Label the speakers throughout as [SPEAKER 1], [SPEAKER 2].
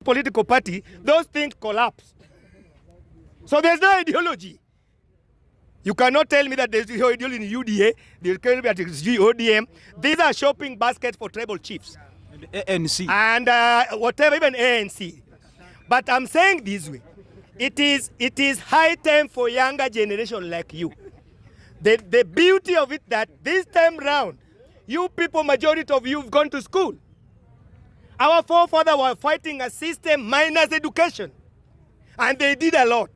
[SPEAKER 1] political party, those things collapse. So there's no ideology. You cannot tell me that there's no ideology in UDA, there's no ideology at ODM. These are shopping baskets for tribal chiefs.
[SPEAKER 2] ANC.
[SPEAKER 1] And whatever, even ANC. But I'm saying this way. It is high time for younger generation like you. The beauty of it that this time round, you people, majority of you have gone to school. Our forefathers were fighting a system minus education. And they did a lot.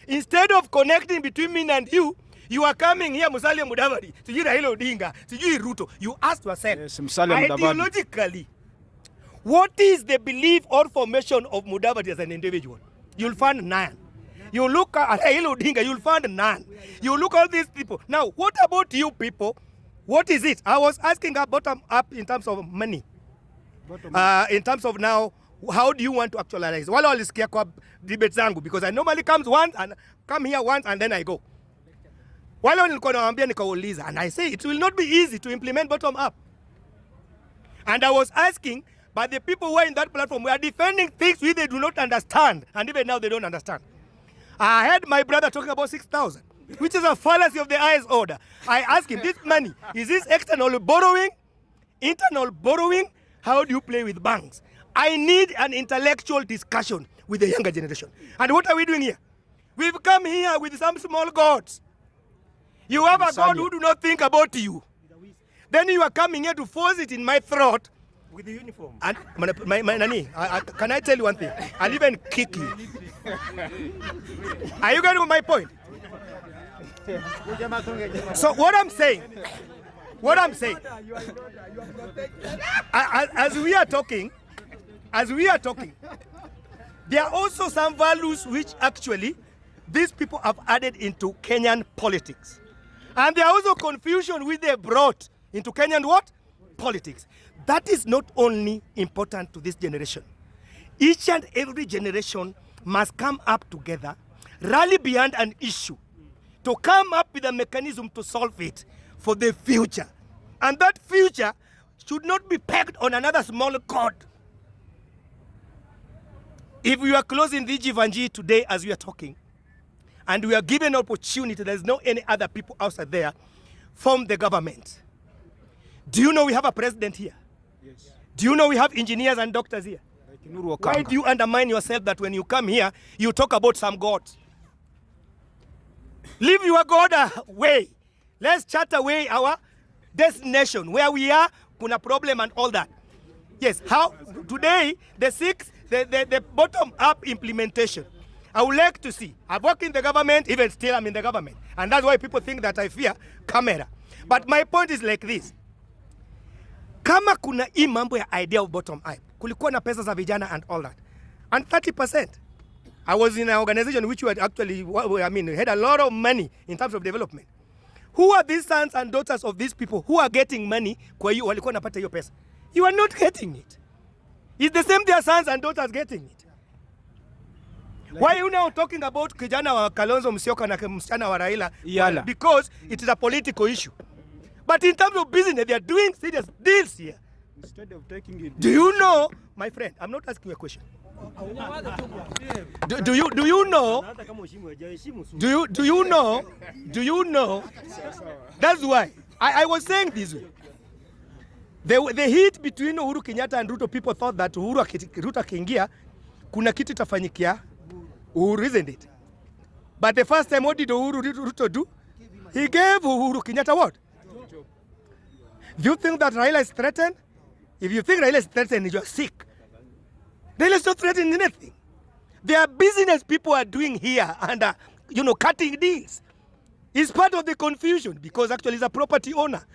[SPEAKER 1] Instead of connecting between me and you, you are coming here, Musalia Mudavadi, Sijui Raila Odinga, Sijui Ruto. You ask yourself,
[SPEAKER 2] yes,
[SPEAKER 1] ideologically, what is the belief or formation of Mudavadi as an individual? You'll find none. You look at Raila Odinga, you'll find none. You look at all these people. Now, what about you people? What is it? I was asking about bottom up in terms of money. In terms of now, how do you want to actualize? Wala walisikia kwa debate zangu because I normally come here once and then I go. Wala nilikuwa nawaambia nikauliza and I say it will not be easy to implement bottom up. And I was asking, but the people who are in that platform were defending things which they do not understand, and even now they don't understand. I heard my brother talking about 6,000, which is a fallacy of the highest order. I asked him, this money, is this external borrowing, internal borrowing? How do you play with banks? I need an intellectual discussion with the younger generation. And what are we doing here? We've come here with some small gods. You have a God who do not think about you. Then you are coming here to force it in my throat with the uniform. And can I tell you one thing? I'll even kick you. Are you getting my point? So what I'm saying, as we are talking, there are also some values which actually these people have added into Kenyan politics. And there are also confusion which they brought into Kenyan what? Politics. That is not only important to this generation. Each and every generation must come up together, rally behind an issue, to come up with a mechanism to solve it for the future. And that future should not be pegged on another small chord. If we are closing the Givenchy today as we are talking, and we are given an opportunity, there's no any other people outside there from the government. Do you know we have a president here?
[SPEAKER 2] Yes.
[SPEAKER 1] Do you know we have engineers and doctors here?
[SPEAKER 2] Like
[SPEAKER 1] why do you undermine yourself that when you come here, you talk about some gods? Leave your God away. Let's chat away our destination, where we are, kuna problem and all that. Yes, how today, the bottom-up implementation, I would like to see. I've worked in the government, even still I'm in the government. And that's why people think that I fear camera. But my point is like this. Kama kuna hii mambo ya idea of bottom up, kulikuwa na pesa za vijana and all that. And 30%. I was in an organization which had actually, had a lot of money in terms of development. Who are these sons and daughters of these people who are getting money kwa hiyo walikuwa napata hiyo pesa? You are not getting it. It's the same their sons and daughters getting it. Why are you now talking about kijana wa Kalonzo Musyoka na msichana wa Raila?
[SPEAKER 2] Yala.
[SPEAKER 1] Because it is a political issue. But in terms of business, they are doing serious deals here.
[SPEAKER 2] Instead of taking it.
[SPEAKER 1] Do you know, my friend, I'm not asking you a question. Do you know? Do you know? That's why I was saying this way. The heat between Uhuru Kenyatta and Ruto, people thought that Ruto akiingia kuna kitu itafanyikia Uhuru, isn't it? But the first time, what did Ruto do? He gave Uhuru Kenyatta what? Do you think that Raila is threatened? If you think Raila is threatened, you are sick. Raila is not threatening anything. There are business people are doing here and cutting deals. It's part of the confusion because actually he's a property owner.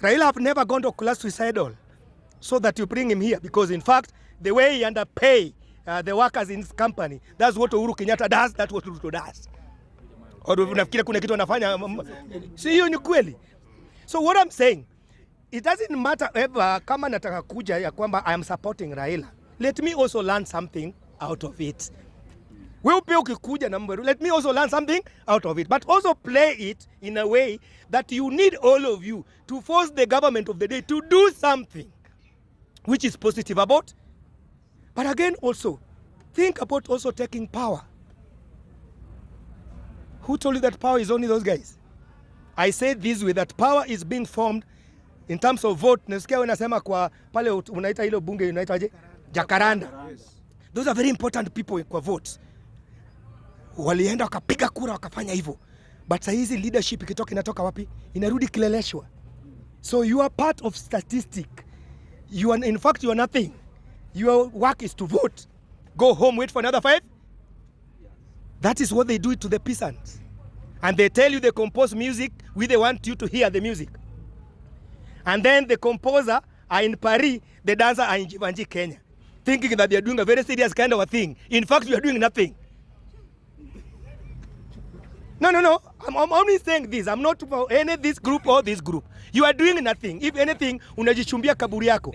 [SPEAKER 1] Raila have never gone to class suicidal so that you bring him here because in fact the way he underpay the workers in his company, that's what Uhuru Kenyatta does, that's what Ruto does. Or unafikiri kuna kitu anafanya, si hiyo ni kweli. So what I'm saying, it doesn't matter ever kama nataka kuja ya kwamba I am supporting Raila. Let me also learn something out of it. Wewe pia ukikuja na mbweru, let me also learn something out of it. But also play it in a way that you need all of you to force the government of the day to do something which is positive about But again, also, think about also taking power. Who told you that power is only those guys? I say this way, that power is being formed in terms of vote. Nasikia wanasema kwa pale unaita hilo bunge unaitaje? Jacaranda. Those are very important people kwa votes. Walienda wakapiga kura wakafanya hivyo. But saa hizi leadership ikitoka inatoka wapi? Inarudi kileleshwa. So you are part of statistic. You are, in fact, you are nothing. Your work is to vote. Go home, wait for another 5. That is what they do to the peasants. And they tell you they compose music, they want you to hear the music. And then the composer are in Paris, the dancer are in Jivanji, Kenya, thinking that they are doing a very serious kind of a thing. In fact, you are doing nothing. No. I'm only saying this. I'm not for any this group or this group. You are doing nothing. If anything, unajichumbia kaburi yako.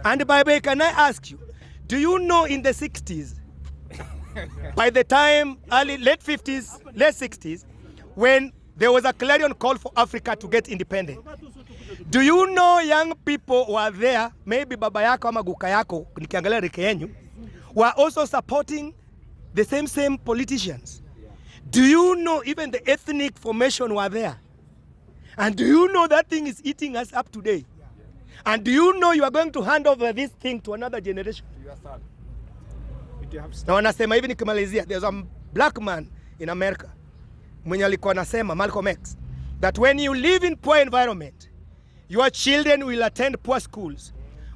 [SPEAKER 1] And by the way, can I ask you, do you know in the 60s, by the time late 50s, late 60s, when there was a clarion call for Africa to get independent, do you know young people were there, maybe baba yako ama guka yako, nikiangalia rike yenyu, were also supporting the same politicians? Do you know even the ethnic formation were there? And do you know that thing is eating us up today? And do you know you are going to hand over this thing to another generation? Na wanasema hivi nikimalizia, there's a black man in America mwenye alikuwa anasema, Malcolm X, that when you live in poor environment, your children will attend poor schools,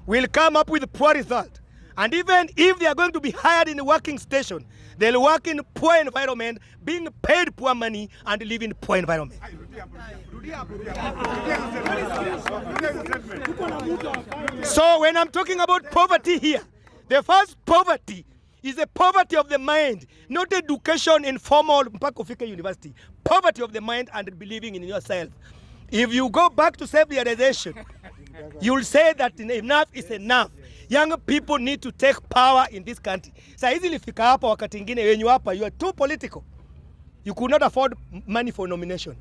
[SPEAKER 1] will come up with poor result, and even if they are going to be hired in a working station, they'll work in poor environment, being paid poor money and live in poor environment. So when I'm talking about poverty here, the first poverty is the poverty of the mind, not education in formal mpaka ufike university. Poverty of the mind and believing in yourself. If you go back to self-realization, you'll say that enough is enough. Young people need to take power in this country. Saa hizi lifika hapa wakati ingine wenyu hapa, you are too political. You could not afford money for nomination.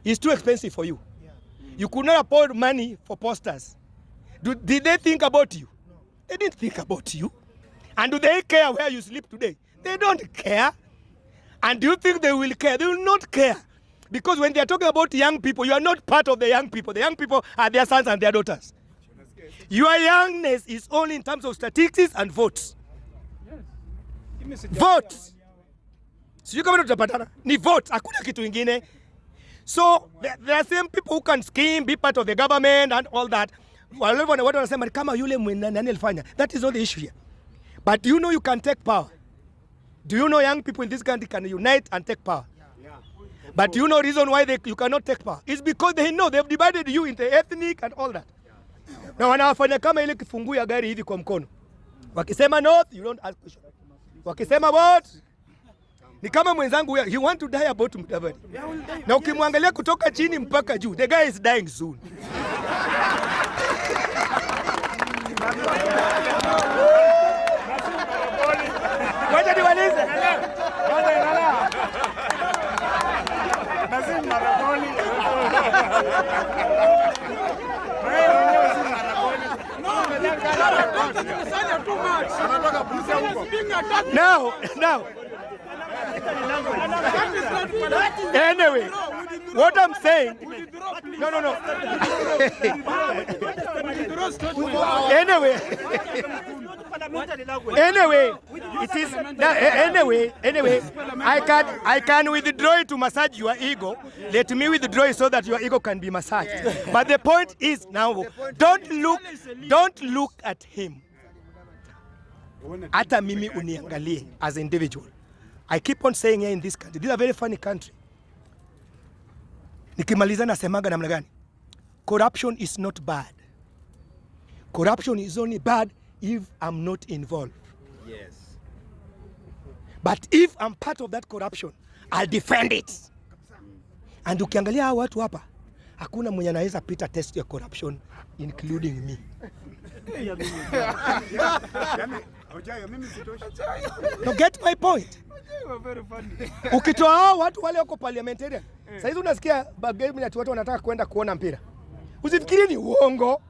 [SPEAKER 1] It's too expensive for you. You could not afford money for posters. Did they think about you? They didn't think about you. And do they care where you sleep today? They don't care. And do you think they will care? They will not care. Because when they are talking about young people, you are not part of the young people. The young people are their sons and their daughters. Your youngness is only in terms of statistics and votes. Votes. Sijui kama tutapatana. Ni votes. Hakuna kitu ingine. So there are some people who can scheme, be part of the government and all that. Watu wanasema kama yule nani alifanya. That is not the issue here. But do you know you can take power? Do you know young people in this country can unite and take power? But do you know the reason why you cannot take power? It's because they know they've divided you into ethnic and all that. Na wanafanya kama ile kifungu ya gari hivi kwa mkono. Wakisema north, you don't ask question. Wakisema what? Ni kama mwenzangu he want to die about Mudavadi. Na ukimwangalia kutoka chini mpaka juu, the guy is dying soon. Wacha niwalize. Now. Anyway, what I'm saying, no. Anyway, it is anyway. I can withdraw it to massage your ego. Let me withdraw it so that your ego can be massaged. But the point is now, don't look at him. Hata mimi uniangalie as an individual. I keep on saying here in this country, this is a very funny country. Nikimaliza nasemaga namna gani? Corruption is not bad. Corruption is only bad if I'm not involved.
[SPEAKER 2] Yes.
[SPEAKER 1] But if I'm part of that corruption, I'll defend it. And ukiangalia hawa watu hapa, hakuna mwenye anaweza pita test ya corruption, including me. No, get my point. Ukitoa hao watu wale wako parliamentarian. Sasa hizi unasikia bagame ati watu wanataka kwenda kuona mpira. Usifikiri ni uongo.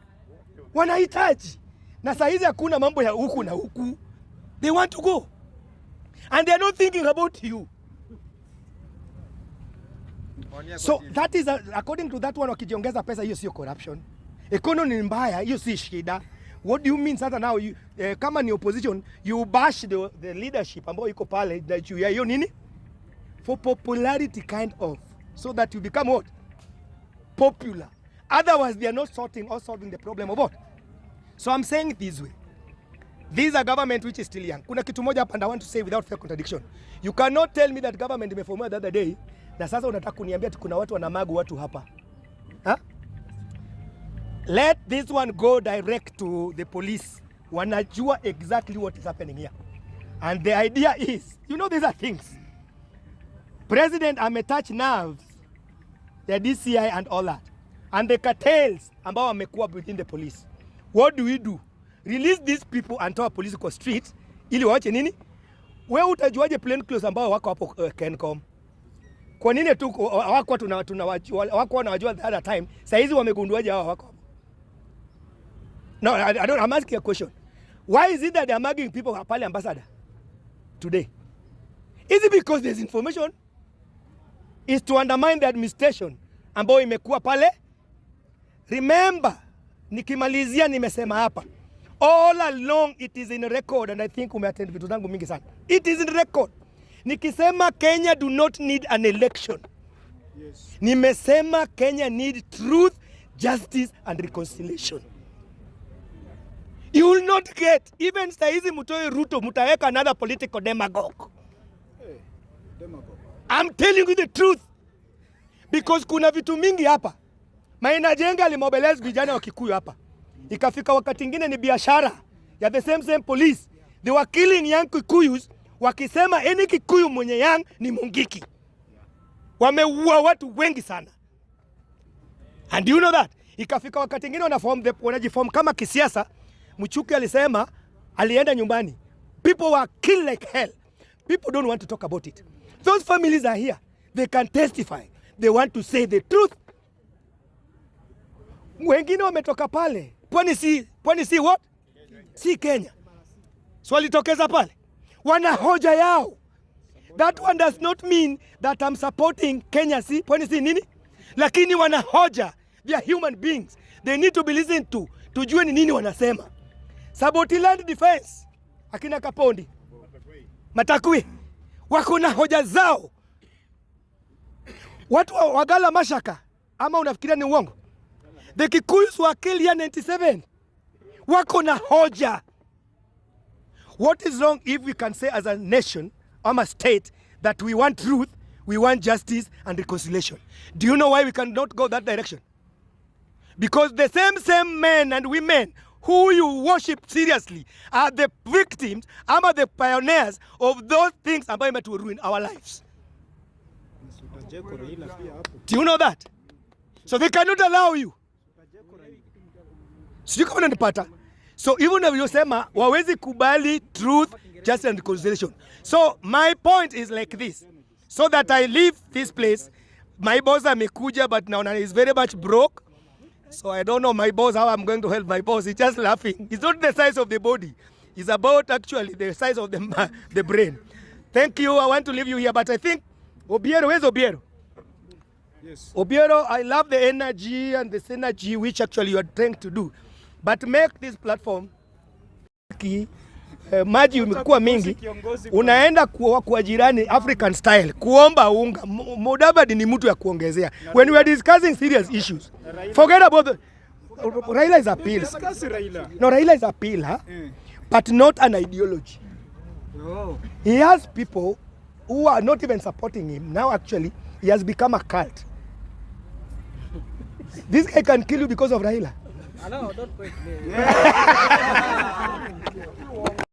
[SPEAKER 1] Wanahitaji. Na saa hizi hakuna mambo ya huku na huku. They want to go. And they are not thinking about you. So that is according to that one, wakijiongeza pesa, hiyo sio corruption. Economy ni mbaya, hiyo si shida. What do you mean sasa now you, kama ni opposition you bash the leadership ambayo iko pale that you hiyo nini? For popularity kind of, so that you become what? Popular. Otherwise they are not solving the problem of what? So I'm saying it this way. This is a government which is still young. Kuna kitu moja hapa and I want to say without fair contradiction. You cannot tell me that government imeformiwa the other day na sasa unataka kuniambia kuna watu wanamagu watu hapa. Huh? Let this one go direct to the police. Wanajua exactly what is happening here. And the idea is, you know, these are things. President ametouch nerves, the DCI and all that. And the cartels ambao wamekuwa within the police. What do we do? Release these people and toa police kwa street ili waache nini? Wewe utajuaje plain clothes ambao wako hapo Kencom? Kwa nini tu wako wako wanajua the other time? Sasa hizi wamegunduaje hao wako hapo? No, I'm asking a question. Why is it that they are mugging people at Pale Ambassador today? Is it because there's information? Is to undermine the administration ambayo imekuwa pale? Remember, nikimalizia nimesema hapa. All along it is in record and I think umeattend vitu zangu mingi sana. It is in record. Nikisema Kenya do not need an election. Yes. Nimesema Kenya need truth, justice and reconciliation. You will not get, even saizi mtoe Ruto, mutaweka another political demagogue. Hey, demagogue. I'm telling you the truth. Because kuna vitu mingi hapa. Maina Jenga alimobilize vijana wa Kikuyu hapa. Ikafika wakati ingine ni biashara ya the same police. They were killing young Kikuyus wakisema any Kikuyu mwenye young ni Mungiki. Wameua watu wengi sana. And you know that? Ikafika wakati ingine wanajiform kama kisiasa. Mchuki alisema alienda nyumbani. People were killed like hell. People don't want to talk about it. Those families are here. They can testify. They want to say the truth. Wengine wametoka pale. Pwani si what? Si Kenya. So walitokeza pale. Wana hoja yao. That one does not mean that I'm supporting Kenya pwani si nini? Lakini wana hoja. They are human beings. They need to be listened to. Tujue ni nini wanasema. Saboti land defense. Akina Kapondi. Matakui. Wako na hoja zao. Watu wagala mashaka. Ama unafikiria ni uongo? The Kikuyus were killed here 97. Wako na hoja. What is wrong if we can say as a nation, or a state, that we want truth, we want justice and reconciliation? Do you know why we cannot go that direction? Because the same men and women who you worship seriously are the victims, are the pioneers of those things ambayo imetu ruin our lives. Do you know that? So they cannot allow you. Sijui kama unanipata. So even if you sema wawezi kubali truth, justice and reconciliation. So my point is like this. So that I leave this place, my boss amekuja but now he is very much broke. So I don't know my boss, how I'm going to help my boss. He's just laughing. It's not the size of the body. It's about actually the size of the brain. Thank you. I want to leave you here, but I think Obiero, where's Obiero? Yes. Obiero, I love the energy and the synergy which actually you are trying to do. But make this platform maji umekuwa mingi, unaenda kwa jirani African style kuomba unga. Mudavadi ni mtu ya kuongezea. When we are discussing serious issues, forget about Raila is a pill. No, Raila is a pill, huh? But not an ideology. Oh. He has people who are not even supporting him. Now actually, he has become a cult. This guy can kill you because of Raila.
[SPEAKER 3] I know, don't point me.